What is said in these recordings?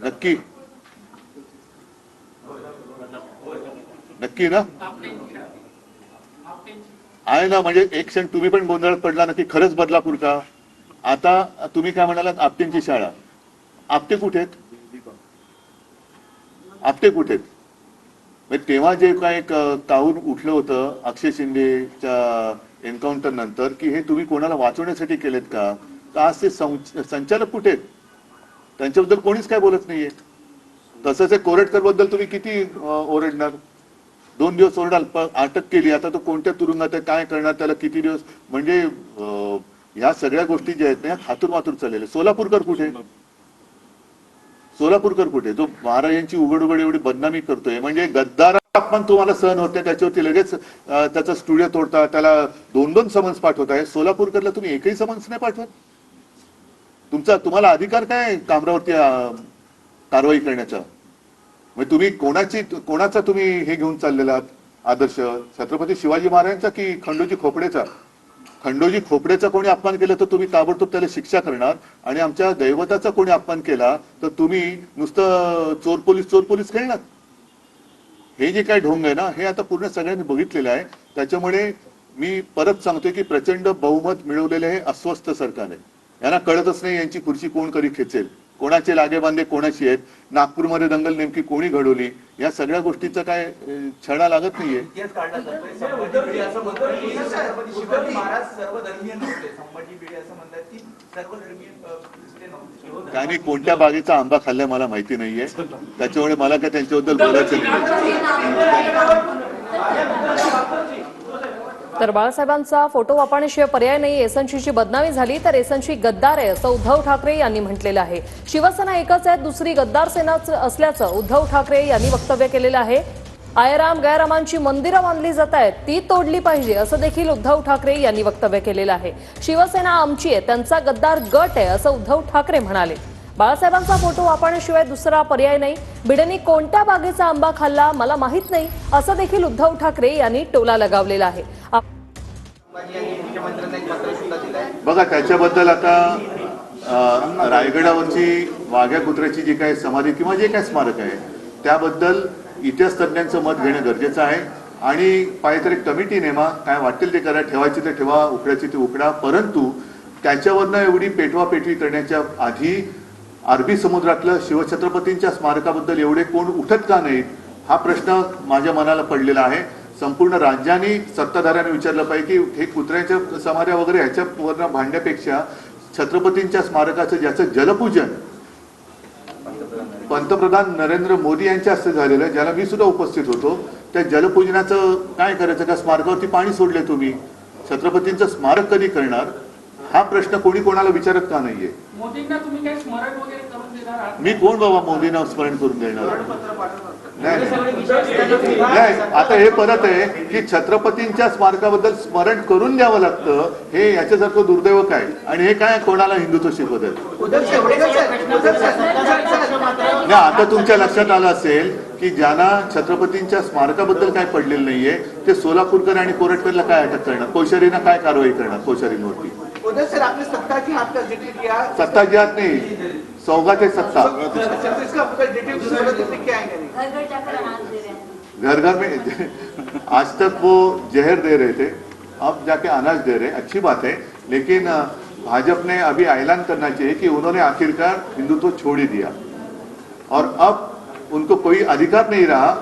नक्की नक्की ना आहे ना. म्हणजे एक क्षण तुम्ही पण गोंधळात पडला ना की खरंच बदलापूर का. आता तुम्ही काय म्हणालात आपटेंची शाळा. आपटे कुठे आहेत. आपटे कुठे आहेत. तेव्हा जे काय काहून उठलं होतं अक्षय शिंदेच्या एन्काउंटर नंतर की हे तुम्ही कोणाला वाचवण्यासाठी केलेत का. तर आज ते संचालक कुठे आहेत. त्यांच्याबद्दल कोणीच काय बोलत नाहीये. तसंच कोरटकर बद्दल तुम्ही किती ओरडणार. 2 दिवस ओरडाल अटक केली. आता तो कोणत्या तुरुंगात आहे काय करणार त्याला किती दिवस. म्हणजे ह्या सगळ्या गोष्टी ज्या आहेत ना हातून मातूर चाललेले. सोलापूरकर कुठे. सोलापूरकर कुठे जो महाराजांची उघड उघड एवढी बदनामी करतोय. म्हणजे गद्दार अपमान तुम्हाला सहन होते त्याच्यावरती लगेच त्याचा स्टुडिओ तोडता त्याला 2-2 समन्स पाठवताय. सोलापूरकरला तुम्ही एकही समन्स नाही पाठवत. तुम्हाला अधिकार काय कामरावरती कारवाई करण्याचा. म्हणजे तुम्ही कोणाचा तुम्ही हे घेऊन चाललेला आदर्श छत्रपती शिवाजी महाराजांचा की खंडोजी खोपडेचा. खंडोजी खोपडेचा कोणी अपमान केला तर तुम्ही ताबडतोब त्याला शिक्षा करणार आणि आमच्या दैवताचा कोणी अपमान केला तर तुम्ही नुसतं चोर पोलीस खेळणार. हे जे काय ढोंग आहे ना हे आता पूर्ण सगळ्यांनी बघितलेलं आहे. त्याच्यामुळे मी परत सांगतोय की प्रचंड बहुमत मिळवलेले हे अस्वस्थ सरकार आहे. यांना कळतच नाही यांची खुर्ची कोण कधी खेचेल. कोणाचे लागेबांधे कोणाची आहेत. नागपूरमध्ये दंगल नेमकी कोणी घडवली या सगळ्या गोष्टीचा काय छडा लागत नाहीये. त्यांनी कोणत्या बागेचा आंबा खाल्लाय मला माहिती नाहीये. त्याच्यामुळे मला काय त्यांच्याबद्दल बोलायचं नाही. तर बाळासाहेबांचा फोटो वापरण्याशिवाय पर्याय नाही. एसएनसीची बदनामी झाली तर एसएनसी गद्दार आहे असं उद्धव ठाकरे यांनी म्हटलेलं आहे. शिवसेना एकच आहे दुसरी गद्दार सेना असल्याचं उद्धव ठाकरे यांनी वक्तव्य केलेलं आहे. आयराम गैरामांची मंदिरं बांधली जात आहेत ती तोडली पाहिजे असं देखील उद्धव ठाकरे यांनी वक्तव्य केलेलं आहे. शिवसेना आमची आहे त्यांचा गद्दार गट आहे असं उद्धव ठाकरे म्हणाले. बाळासाहेबांचा फोटो वापरण्याशिवाय दुसरा पर्याय नाही. भिडेंनी कोणत्या बागेचा आंबा खाल्ला मला माहित नाही असं देखील उद्धव ठाकरे यांनी टोला लगावलेला आहे. बघा त्याच्याबद्दल आता रायगडावरची वाघ्या कुत्र्याची जी काही समाधी किंवा जे काही स्मारक आहे त्याबद्दल इतिहास तज्ञांचं मत घेणं गरजेचं आहे. आणि पाहिजे तर एक कमिटी नेमा काय वाटेल ते करा. ठेवायची ते ठेवा उकडायची ते उकडा. परंतु त्याच्यावरनं एवढी पेटवापेटवी करण्याच्या आधी अरबी समुद्रातलं शिवछत्रपतींच्या स्मारकाबद्दल एवढे कोण उठत का नाहीत हा प्रश्न माझ्या मनाला पडलेला आहे. संपूर्ण राज्यांनी सत्ताधाऱ्यांनी विचारलं पाहिजे की हे कुत्र्याच्या समाध्या वगैरे ह्याच्यावर भांडण्यापेक्षा छत्रपतींच्या स्मारकाचं ज्याचं जलपूजन पंतप्रधान नरेंद्र मोदी यांच्या हस्ते झालेलं ज्याला मी सुद्धा उपस्थित होतो त्या जलपूजनाचं काय करायचं का. स्मारकावरती पाणी सोडले तुम्ही. छत्रपतींचं स्मारक कधी करणार हा प्रश्न कोणी कोणाला विचारत का नाहीये. मी कोण बाबा मोदींना स्मरण करून देणार. नाही आता हे परत आहे की छत्रपतींच्या स्मारकाबद्दल स्मरण करून द्यावं लागतं. हे याच्यासारखं दुर्दैव काय. आणि हे काय कोणाला हिंदुत्व शिकवत आहे. नाही आता तुमच्या लक्षात आलं असेल की ज्यांना छत्रपतींच्या स्मारकाबद्दल काय पडलेलं नाहीये ते सोलापूरकर आणि कोरटकरला काय अटक करणार. कोश्यारींना काय कारवाई करणार. कोश्यारींवरती सत्ता जी हात नाही सौगात है सत्ता. घर घर में आज तक वो जहर दे रहे थे अब जाके अनाज दे रहे. अच्छी बात है लेकिन भाजपा ने अभी ऐलान करना चाहिए कि उन्होंने आखिरकार हिंदुत्व छोड़ ही दिया और अब उनको कोई अधिकार नहीं रहा.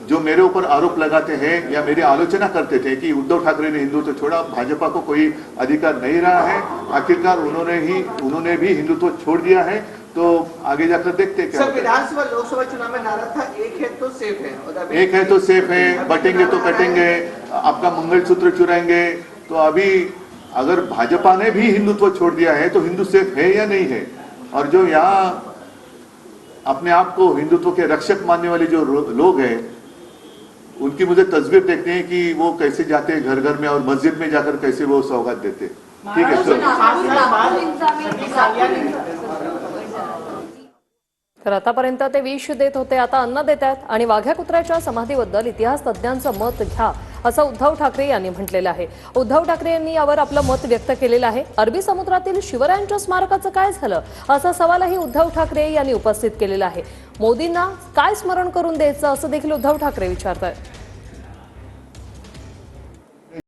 जो मेरे ऊपर आरोप लगाते हैं या मेरी आलोचना करते थे कि उद्धव ठाकरे ने हिंदुत्व छोड़ा भाजपा को कोई अधिकार नहीं रहा है. आखिरकार उन्होंने भी हिंदुत्व छोड़ दिया है. तो आगे जाकर देखते क्या. सर विधानसभा लोकसभा चुनाव में नारा था एक है तो सेफ है. एक है तो सेफ है. बटेंगे तो कटेंगे. आपका मंगलसूत्र चुराएंगे. तो अभी अगर भाजपा ने भी हिंदुत्व छोड़ दिया है तो हिंदू सेफ है या नहीं है. और जो यहाँ अपने आप को हिंदुत्व के रक्षक मानने वाले जो लोग हैं उनकी मुझे तस्वीर देखनी है कि वो कैसे जाते हैं घर घर में और मस्जिद में जाकर कैसे वो सौगात देते. ठीक है सर. तर आतापर्यंत ते विष देत होते आता अन्न देत आहेत आणि वाघ्या कुत्र्याच्या समाधीबद्दल इतिहास तज्ञांचं मत घ्या असं उद्धव ठाकरे यांनी म्हटलेलं आहे. उद्धव ठाकरे यांनी यावर आपलं मत व्यक्त केलेलं आहे. अरबी समुद्रातील शिवरायांच्या स्मारकाचं काय झालं असा सवालही उद्धव ठाकरे यांनी उपस्थित केलेला आहे. मोदींना काय स्मरण करून द्यायचं असं देखील उद्धव ठाकरे विचारतायत.